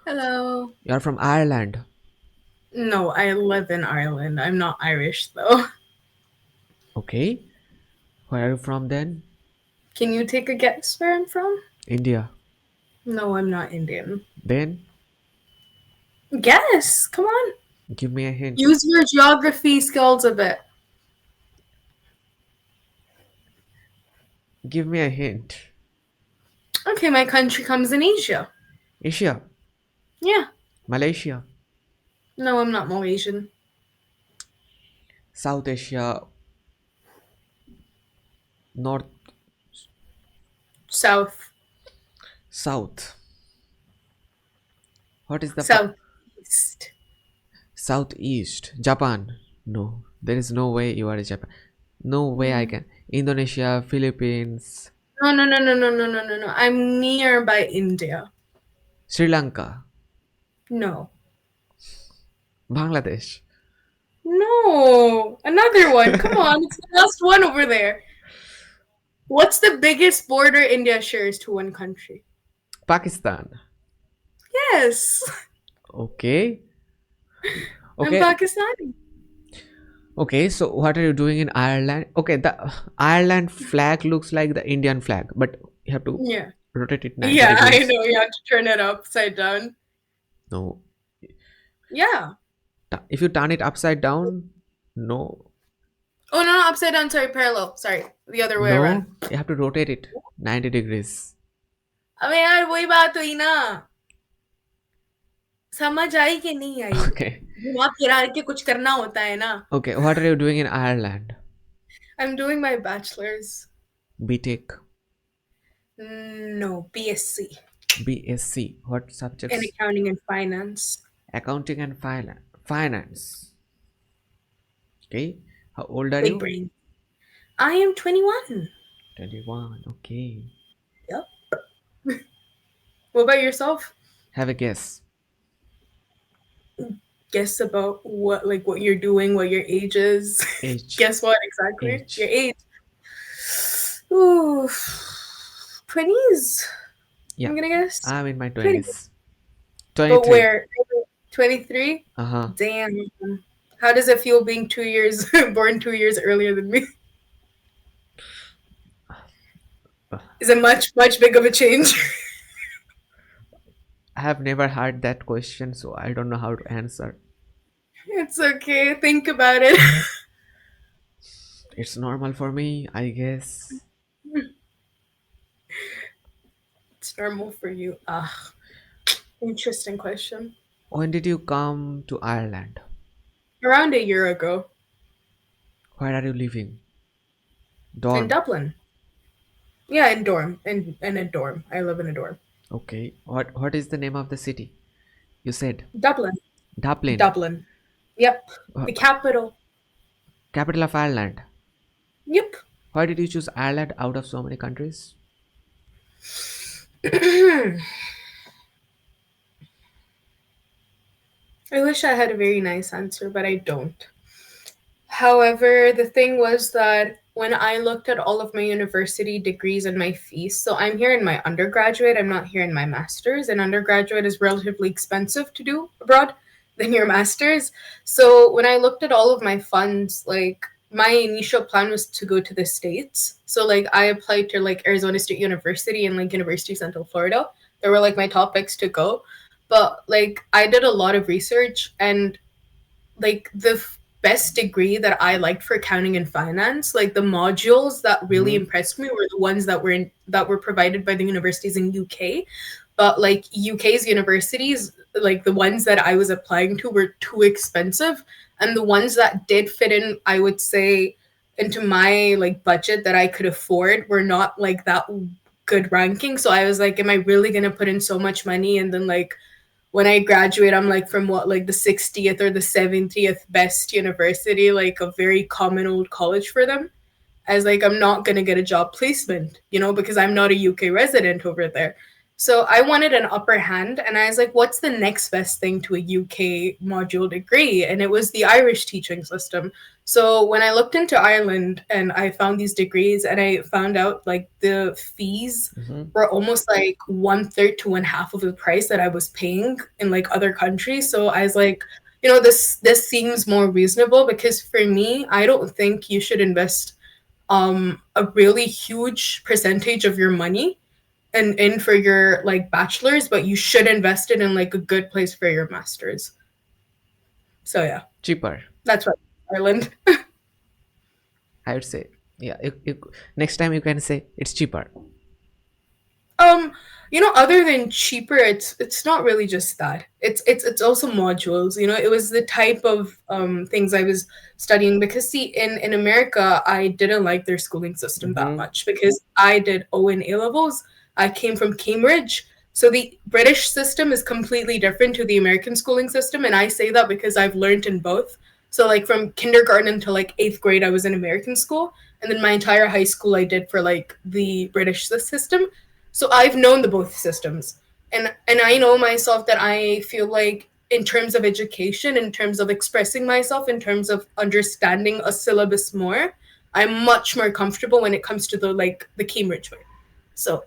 Hello. You're from Ireland. No, I live in Ireland. I'm not Irish though. Okay. Where are you from then? Can you take a guess where I'm from? India. No, I'm not Indian. Then Guess. Come on. give me a hint. Use your geography skills a bit. Give me a hint. Okay, my country comes in Asia. Asia. Yeah. Malaysia. No, I'm not Malaysian. South Asia. North. South. South. What is the Southeast. southeast? Japan. No. There is no way you are Japan. No way I Mm. can. Indonesia, Philippines, No, no, no, no, no, no, no, no, no. I'm nearby India. Sri Lanka, No. Bangladesh. No. Another one. Come on. It's the last one over there. What's the biggest border India shares to one country? Pakistan. Yes. Okay. I'm Okay. Pakistani. Okay, so what are you doing in Ireland? Okay, the Ireland flag looks like the Indian flag, but you have to Yeah. rotate it 90 Yeah, I degrees. know. You have to turn it upside down. No. Yeah. If you turn it upside down, no. Oh, no, no, upside down. Sorry, parallel. Sorry. The other way around. No, you have to rotate it 90 degrees. अबे यार वही बात हुई ना समझ आई कि नहीं आई Okay. घुमा फिरा के कुछ करना होता है ना Okay, what are you doing in Ireland? I'm doing my bachelor's. BTech, No, BSc BSc. What in subjects? accounting and finance. Accounting and finance. Okay. How old are Big you? brain. I am 21. 21. Okay. Yep. What about yourself? Have a guess. Guess about what you're doing, what your age is. Age. Guess what exactly? Your Age. age. Ooh, 20s. Yeah. I'm gonna guess I'm in my 20. 20s. But 23. where? 23. Uh-huh. Damn. How does it feel being 2 years born 2 years earlier than me? Is it much big of a change? I have never heard that question, so I don't know how to answer. It's okay. Think about it. It's normal for me, I guess. It's normal for you. Ah, interesting question. When did you come to Ireland? Around a year ago Where are you living? in Dorm. Dublin. Yeah, in dorm. In a dorm. I live in a dorm. Okay. What is the name of the city? You said Dublin. Dublin. Dublin. Yep. Uh, The capital. capital of Ireland. Yep. Why did you choose Ireland out of so many countries? I wish I had a very nice answer, but I don't. However, the thing was that when I looked at all of my university degrees and my fees, so I'm here in my undergraduate, I'm not here in my master's, and undergraduate is relatively expensive to do abroad than your master's. So when I looked at all of my funds, like my initial plan was to go to the States. So like I applied to like Arizona State University and like University of Central Florida. They were like my top picks to go. But like I did a lot of research and like best degree that I liked for accounting and finance, like the modules that really Hmm. impressed me were the ones that were provided by the universities in UK. But like UK's universities, like the ones that I was applying to were too expensive. And the ones that did fit in, I would say, into my like budget that I could afford were not like that good ranking. So I was like, am I really gonna put in so much money and then like when I graduate, I'm like from what, like the 60th or the 70th best university, like a very common old college for them. As like, I'm not going to get a job placement, because I'm not a UK resident over there. So I wanted an upper hand, and I was like, what's the next best thing to a UK module degree? And it was the Irish teaching system. So when I looked into Ireland and I found these degrees, and I found out like the fees Mm-hmm. were almost like one third to one half of the price that I was paying in like other countries. So I was like, this seems more reasonable, because for me, I don't think you should invest a really huge percentage of your money and in for your like bachelor's, but you should invest it in like a good place for your master's. So yeah, Cheaper, that's what Ireland. I would say. Yeah, next time you can say it's cheaper. Um, other than cheaper, it's not really just that. It's also modules. It was the type of things I was studying, because see, in America, I didn't like their schooling system that Mm-hmm. much, because I did O and A levels. I came from Cambridge. So the British system is completely different to the American schooling system, and I say that because I've learned in both. So like from kindergarten to like 8th grade, I was in American school, and then my entire high school I did for like the British system. So I've known the both systems. And I know myself that I feel like in terms of education, in terms of expressing myself, in terms of understanding a syllabus more, I'm much more comfortable when it comes to the Cambridge way. So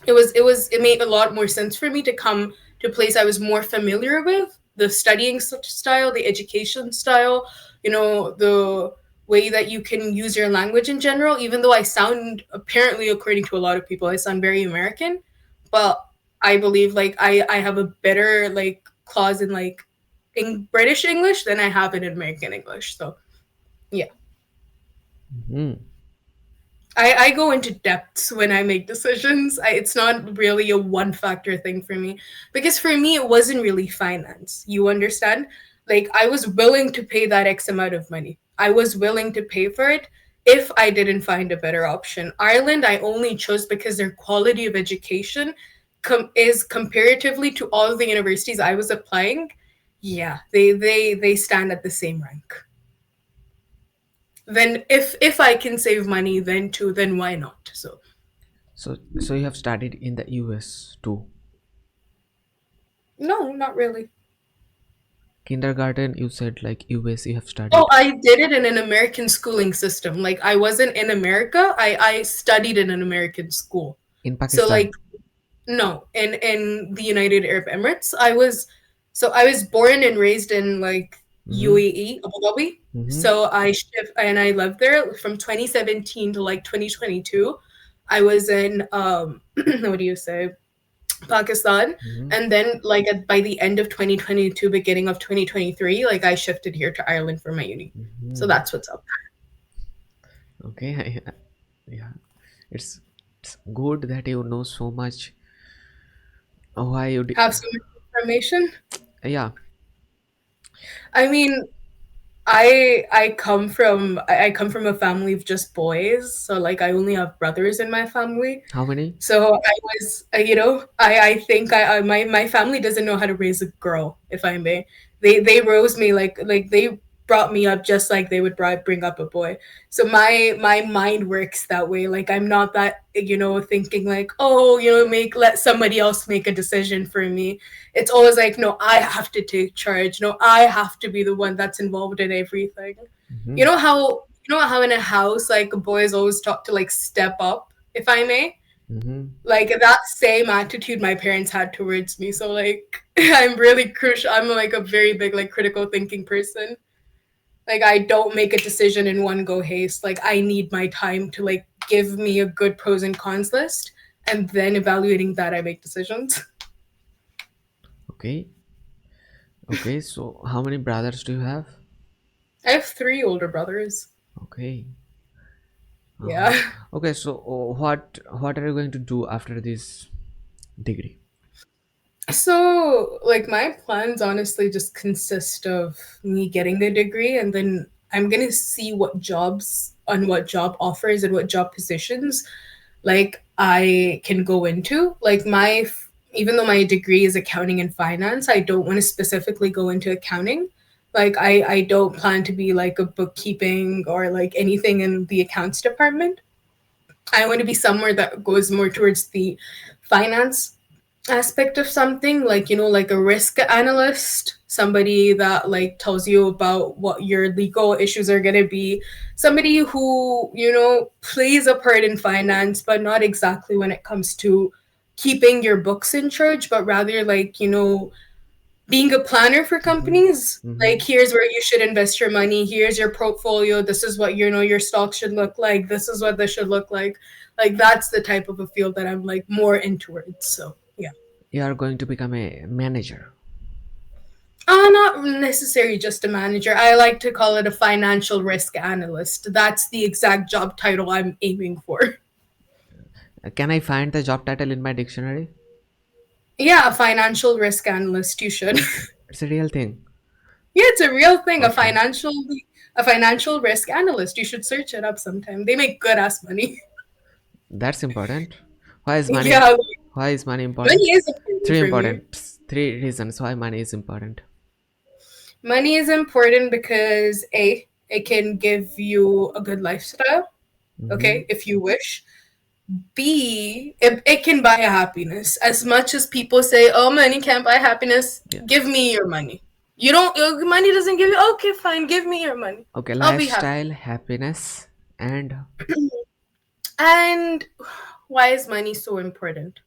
it made a lot more sense for me to come to a place I was more familiar with, the studying style, the education style, the way that you can use your language in general. Even though I sound, apparently according to a lot of people, I sound very American, but I believe like I have a better like clause in like in British English than I have in American English. So yeah. Mm-hmm. I go into depths when I make decisions. It's not really a one factor thing for me, because for me it wasn't really finance. You understand? Like I was willing to pay that X amount of money. I was willing to pay for it if I didn't find a better option. Ireland I only chose because their quality of education is comparatively to all of the universities I was applying. Yeah, they stand at the same rank. Then if I can save money then too, then why not? So So you have studied in the US too. no, not really. Kindergarten, you said like US you have Oh, studied I did it in an American schooling system. Like I wasn't in America. I studied in an American school. in So like Pakistan. no, in the United Arab Emirates. I was born and raised in like Mm-hmm. UAE, Abu Dhabi. Mm-hmm. So I lived there from 2017 to like 2022. I was in what do you say? Pakistan. Mm-hmm. And then, like, by the end of 2022, beginning of 2023, like, I shifted here to Ireland for my uni. So Mm-hmm. that's what's up. Okay. Yeah. It's good that you know so much. Why you Have some information. yeah. I mean, I come from a family of just boys, so like I only have brothers in my family. How many? So I was, I think my family doesn't know how to raise a girl, if I may. They rose me like they brought me up just like they would bring up a boy. So my mind works that way. Like I'm not that thinking like, oh, let somebody else make a decision for me. It's always like, no, I have to take charge. No, I have to be the one that's involved in everything. Mm-hmm. You know how in a house like boys always talk to like step up, if I may. Mm-hmm. Like that same attitude my parents had towards me. So like I'm really crucial. I'm like a very big like critical thinking person. Like I don't make a decision in one go haste. Like I need my time to like give me a good pros and cons list, and then evaluating that I make decisions. Okay. Okay. So how many brothers do you have? I have three older brothers. Okay. Uh-huh. Yeah. Okay. So what are you going to do after this degree? So, like, my plans honestly just consist of me getting the degree, and then I'm gonna see what jobs on what job offers and what job positions like I can go into. Like, even though my degree is accounting and finance, I don't want to specifically go into accounting. Like, I don't plan to be like a bookkeeping or like anything in the accounts department. I want to be somewhere that goes more towards the finance aspect of something, like, like a risk analyst, somebody that like tells you about what your legal issues are going to be, somebody who, plays a part in finance, but not exactly when it comes to keeping your books in charge, but rather like, being a planner for Mm-hmm. companies. Like, Mm-hmm. here's where you should invest your money, here's your portfolio, this is what, your stocks should look like, this is what this should look like. Like, that's the type of a field that I'm like more in towards. So yeah. You are going to become a manager. Not necessarily just a manager. I like to call it a financial risk analyst. That's the exact job title I'm aiming for. Can I find the job title in my dictionary? Yeah, a financial risk analyst, you should. It's a real thing. Yeah, it's a real thing. Okay, A financial risk analyst. You should search it up sometime. They make good ass money. that's important. Why is money? Yeah, like, Why is money important? money is important Three for me. important. Three reasons why money is important. Money is important because A, it can give you a good lifestyle, Mm-hmm. okay, if you wish. B, it can buy a happiness. As much as people say, oh, money can't buy happiness, Yeah. give me your money. You don't, money doesn't give you, okay, fine, give me your money. Okay, I'll be happy. lifestyle, happiness, and And why is money so important?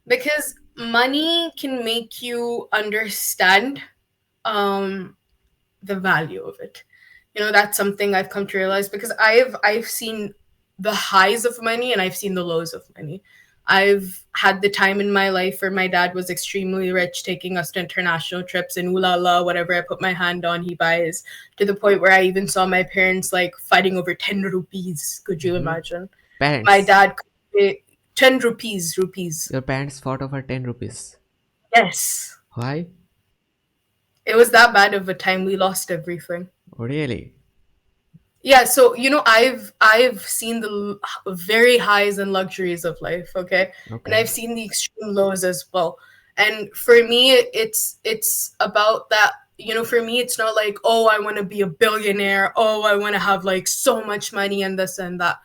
Because money can make you understand um, the value of it. That's something I've come to realize because I've seen the highs of money and I've seen the lows of money. I've had the time in my life where my dad was extremely rich, taking us to international trips and ooh la la, whatever I put my hand on, he buys, to the point where I even saw my parents like fighting over 10 rupees. Could you mm-hmm. imagine? My Parents. dad, 10 rupees. Your parents fought over 10 rupees. Yes. Why? It was that bad of a time. We lost everything. Oh, really? Yeah, so I've seen the very highs and luxuries of life, okay, and Okay. I've seen the extreme lows as well. And for me, it's about that. For me, it's not like, oh, I want to be a billionaire. Oh, I want to have like so much money and this and that.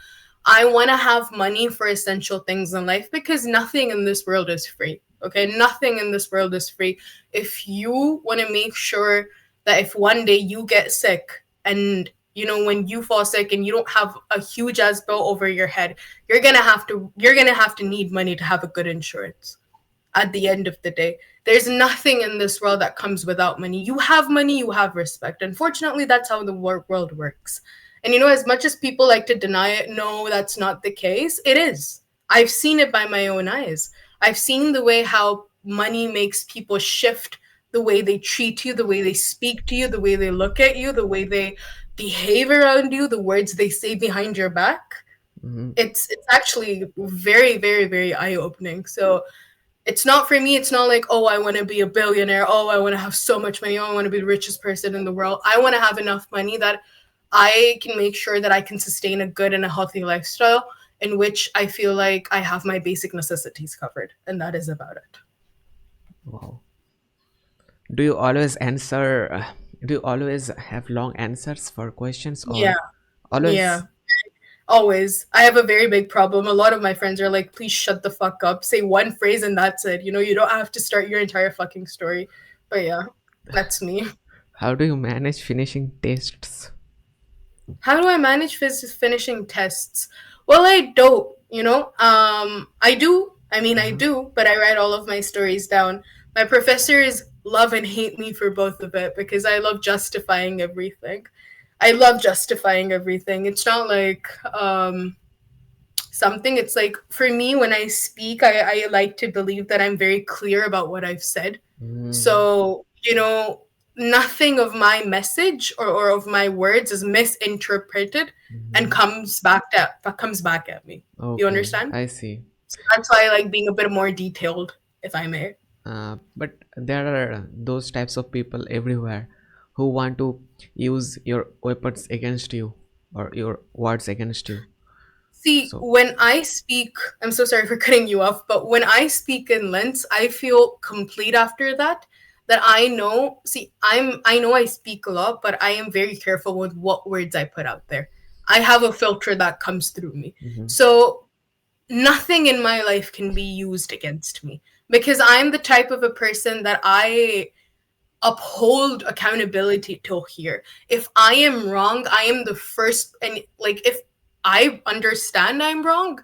I want to have money for essential things in life because nothing in this world is free. Okay, nothing in this world is free. If you want to make sure that if one day you get sick and when you fall sick and you don't have a huge ass bill over your head, you're gonna have to need money to have a good insurance. At the end of the day, there's nothing in this world that comes without money. You have money, you have respect. Unfortunately, that's how the world works. And as much as people like to deny it, no, that's not the case. It is. I've seen it by my own eyes. I've seen the way how money makes people shift the way they treat you, the way they speak to you, the way they look at you, the way they behave around you, the words they say behind your back. Mm-hmm. It's actually very, very, very eye opening. So it's not for me. It's not like, oh, I want to be a billionaire. Oh, I want to have so much money. Oh, I want to be the richest person in the world. I want to have enough money that I can make sure that I can sustain a good and a healthy lifestyle in which I feel like I have my basic necessities covered. And that is about it. Wow. Do you always answer? Do you always have long answers for questions, Yeah. or Yeah. always? Always. I have a very big problem. A lot of my friends are like, please shut the fuck up. Say one phrase and that's it. You don't have to start your entire fucking story. But yeah, that's me. How do you manage finishing tests? How do I manage finishing tests? Well, I don't, I do. I mean, I Uh-huh. do, but I write all of my stories down. My professors love and hate me for both of it because I love justifying everything. I love justifying everything. It's not like something. It's like for me, when I speak, I like to believe that I'm very clear about what I've said. Mm-hmm. So, nothing of my message or of my words is misinterpreted and Mm-hmm. comes back at me. You Okay, understand? I see. So that's why I like being a bit more detailed, if I may. But there are those types of people everywhere who want to use your weapons against you or your words against you. See, So, when I speak, I'm so sorry for cutting you off, but when I speak in lengths, I feel complete after that. That I know, see, I know I speak a lot, but I am very careful with what words I put out there. I have a filter that comes through me. Mm-hmm. So nothing in my life can be used against me because I'm the type of a person that I uphold accountability till here. If I am wrong, I am the first, and like if I understand I'm wrong,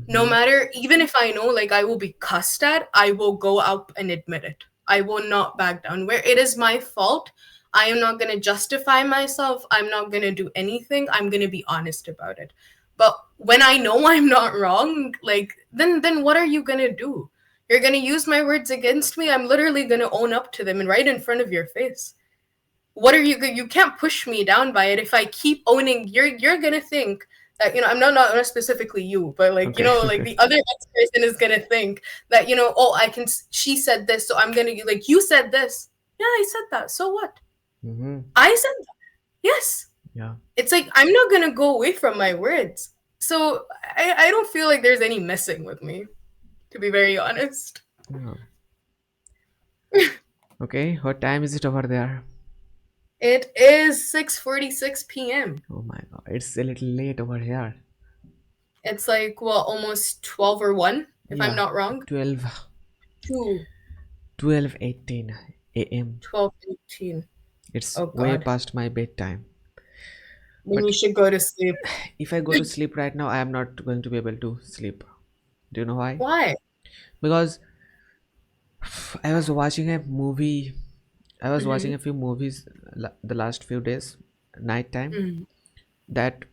no Mm-hmm. matter, even if I know like I will be cussed at, I will go up and admit it. I will not back down. Where it is my fault, I am not going to justify myself. I'm not going to do anything. I'm going to be honest about it. But when I know I'm not wrong, like then what are you going to do? You're going to use my words against me. I'm literally going to own up to them and right in front of your face. What are you can't push me down by it. If I keep owning, you're going to think that, I'm not specifically you, but like, Okay. like the other next person is going to think that, oh, she said this, so I'm going to, like, you said this. Yeah, I said that. So what? Mm-hmm. I said that. Yes. Yeah. It's like I'm not going to go away from my words. So I don't feel like there's any messing with me, to be very honest. Yeah. Okay. What time is it over there? It is 6:46 p.m. Oh my god, it's a little late over here. It's like, well, almost 12 or 1, if I'm Yeah, not wrong. 12, 2, 12:18 a.m. 12:18. It's Oh, way God. past my bedtime. Then But you should go to sleep. if I go to sleep right now, I am not going to be able to sleep. Do you know why? Why? Because I was watching a movie. I was watching Mm-hmm. a few movies the last few days, nighttime. Mm. That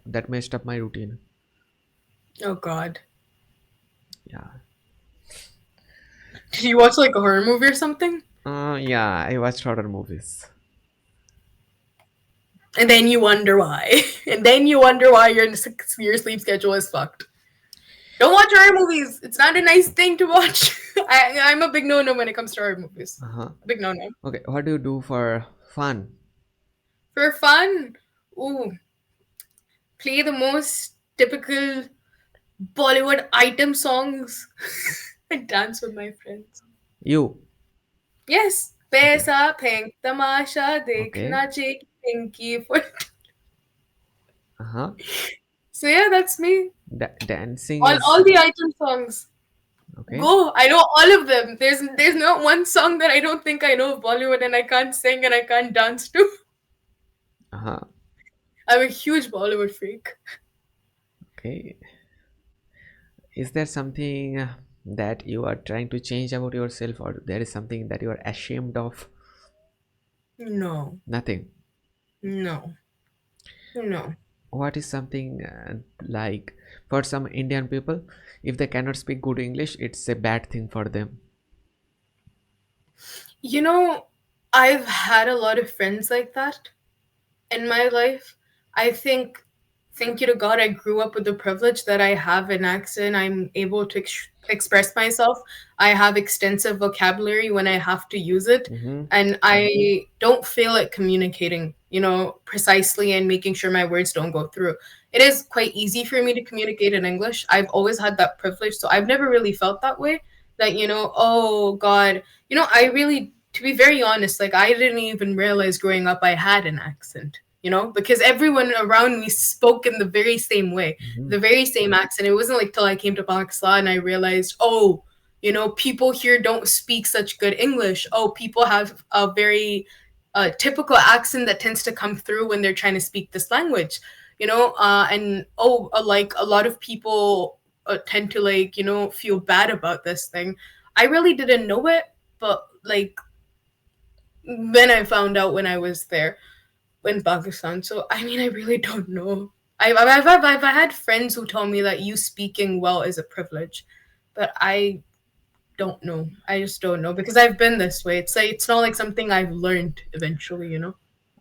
that messed up my routine. Oh, God. Yeah. Did you watch like a horror movie or something? Yeah, I watched horror movies. And then you wonder why. And then you wonder why your sleep schedule is fucked. Don't watch horror movies. It's not a nice thing to watch. I'm a big no-no when it comes to horror movies. Uh-huh. A big no-no. Okay, what do you do for fun? For fun, ooh, play the most typical Bollywood item songs and dance with my friends. You. Yes, Okay. Pesa, Pink, Tamasha, Okay. Dekhna, Jake, Pinky. Uh-huh. So yeah, that's me. Dancing All is the item songs. okay. Go. I know all of them. There's not one song that I don't think I know of Bollywood and I can't sing and I can't dance to. Uh-huh. I'm a huge Bollywood freak. Okay. Is there something that you are trying to change about yourself, or there is something that you are ashamed of? No, Nothing. no, no. What is something like for some Indian people, if they cannot speak good English, it's a bad thing for them. You know, I've had a lot of friends like that in my life. I think, thank you to God, I grew up with the privilege that I have an accent. I'm able to express myself. I have extensive vocabulary when I have to use it. Mm-hmm. And I don't fail at communicating, precisely and making sure my words don't go through. It is quite easy for me to communicate in English. I've always had that privilege. So I've never really felt that way. That, oh God, I really, to be very honest, like I didn't even realize growing up I had an accent, because everyone around me spoke in the very same way, Mm-hmm. the very same accent. It wasn't like till I came to Pakistan I realized, oh, people here don't speak such good English. Oh, people have a very typical accent that tends to come through when they're trying to speak this language, and like a lot of people tend to like, feel bad about this thing. I really didn't know it, but like then I found out when I was there in Pakistan. So I mean, I really don't know. I've had friends who told me that you speaking well is a privilege, but I don't know. I just don't know because I've been this way. It's like it's not like something I've learned eventually.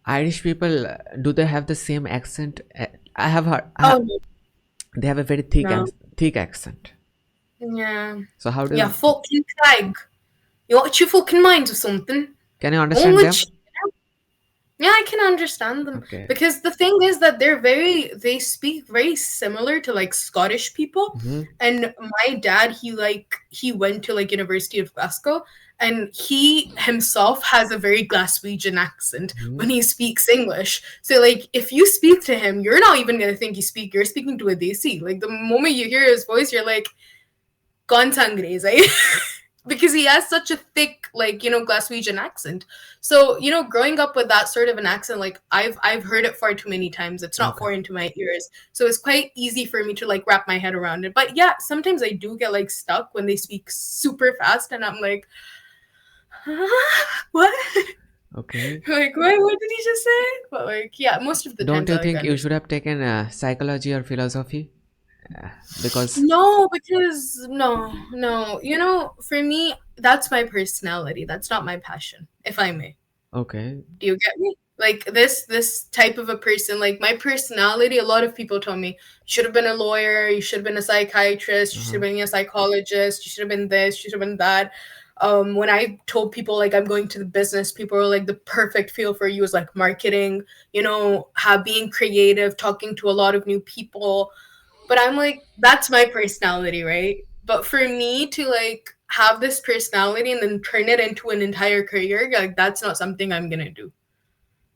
Irish people, do they have the same accent? I have heard. Oh no, They have a very thick no. thick accent. Yeah, So how do yeah. you, Fucking Craig, you watch your fucking minds or something. can you Wrong understand with them? you? Yeah, I can understand them Okay. because the thing is that they speak very similar to like Scottish people. Mm-hmm. And my dad, he went to like University of Glasgow, and he himself has a very Glaswegian accent Mm-hmm. when he speaks English. So like if you speak to him, you're not even gonna think you're speaking to a Desi. Like the moment you hear his voice, you're like, "Kaun sa Angrez hai?" Because he has such a thick, like, Glaswegian accent. So growing up with that sort of an accent, like I've heard it far too many times. It's not Okay. foreign to my ears, so it's quite easy for me to like wrap my head around it. But yeah, sometimes I do get like stuck when they speak super fast, and I'm like, what? Okay. Like what did he just say? But like yeah, most of the Don't times you I like think you should understand. have taken psychology or philosophy? Because No, because no. For me, that's my personality. That's not my passion, if I may. okay. Do you get me? Like this type of a person, like my personality, a lot of people tell me, you should have been a lawyer, you should have been a psychiatrist, you should have Uh-huh. been a psychologist, you should have been this, you should have been that. When I told people like I'm going to the business, people were like the perfect field for you is like marketing, being creative, talking to a lot of new people. But I'm like, that's my personality, right? But for me to like have this personality and then turn it into an entire career, like that's not something I'm gonna do.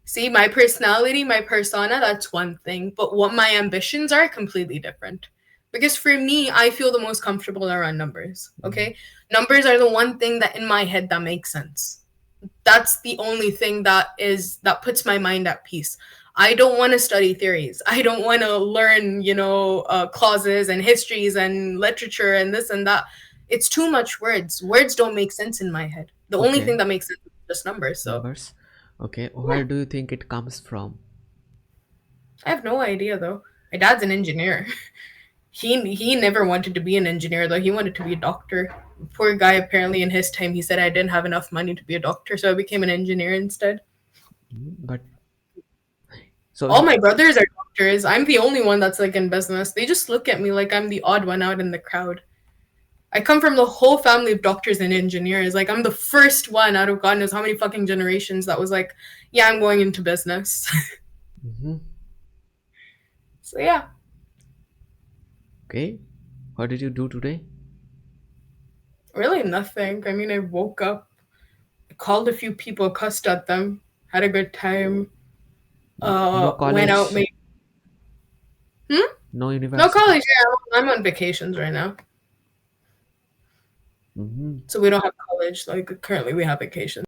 See, my personality, my persona, that's one thing. But what my ambitions are completely different. Because for me, I feel the most comfortable around numbers. Mm. Okay. Numbers are the one thing that in my head that makes sense. That's the only thing that puts my mind at peace. I don't want to study theories. I don't want to learn, clauses and histories and literature and this and that. It's too much words. Words don't make sense in my head. The only thing Okay. that makes sense is just numbers. So Numbers. Okay. yeah, Where do you think it comes from? I have no idea though. My dad's an engineer. He never wanted to be an engineer though. He wanted to be a doctor. Poor guy. Apparently, in his time, he said I didn't have enough money to be a doctor, so I became an engineer instead. But so All my brothers are doctors. I'm the only one that's like in business. They just look at me like I'm the odd one out in the crowd. I come from the whole family of doctors and engineers. Like I'm the first one out of God knows how many fucking generations that was like, yeah, I'm going into business. Mhm. So yeah, Okay. What did you do today? really nothing. I mean, I woke up, called a few people, cussed at them, had a good time. No Went out, college, made hmm? no No university. college. Yeah, I'm on vacations right now, Hmm. so we don't have college. Like currently, we have vacations.